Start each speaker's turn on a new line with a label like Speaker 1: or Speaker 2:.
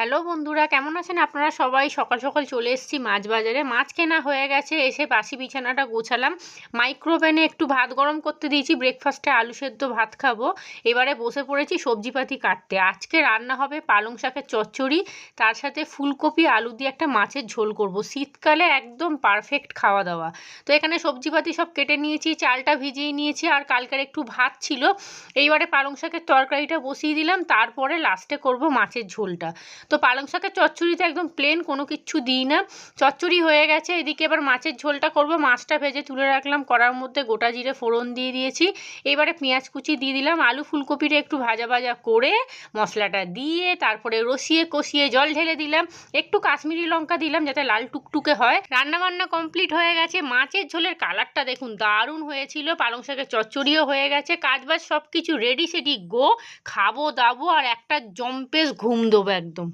Speaker 1: Hello বন্ধুরা, কেমন আছেন আপনারা সবাই? সকাল সকাল চলে এসেছি মাছ বাজারে। মাছ কেনা হয়ে গেছে, এসে বাসি বিছানাটা গোছালাম। মাইক্রোওভেনে একটু ভাত গরম করতে দিয়েছি, ব্রেকফাস্টে আলু সেদ্ধ ভাত খাবো। এবারে বসে পড়েছি সবজিপাতি কাটতে। আজকে রান্না হবে পালং শাকের চচ্চড়ি, তার সাথে ফুলকপি আলু দিয়ে একটা মাছের ঝোল করব। শীতকালে একদম পারফেক্ট খাওয়া দাওয়া। তো এখানে সবজিপাতি সব কেটে নিয়েছি, চালটা ভিজিয়ে নিয়েছি, আর কালকের একটু ভাত ছিল। এইবারে পালং শাকের তরকারিটা বসিয়ে দিলাম, তারপরে লাস্টে করব মাছের ঝোলটা। তো পালং শাকের চচ্চড়িতে একদম প্লেন, কোনো কিচ্ছু দিই না। চচ্চড়ি হয়ে গেছে, এদিকে এবার মাছের ঝোলটা করব। মাছটা ভেজে তুলে রাখলাম, কড়ার মধ্যে গোটা জিরে ফোড়ন দিয়ে দিয়েছি। এবারে পেঁয়াজ কুচি দিয়ে দিলাম, আলু ফুলকপিটা একটু ভাজা ভাজা করে মশলাটা দিয়ে তারপরে রসিয়ে কষিয়ে জল ঢেলে দিলাম। একটু কাশ্মীরি লঙ্কা দিলাম যাতে লাল টুকটুকে হয়। রান্না বান্না কমপ্লিট হয়ে গেছে। মাছের ঝোলের কালারটা দেখুন, দারুণ হয়েছিল। পালং শাকের চচ্চড়িও হয়ে গেছে, কাজবাজ সব কিছু রেডি সেডি গো। খাবো দাবো আর একটা জম্পেশ ঘুম দেবো একদম।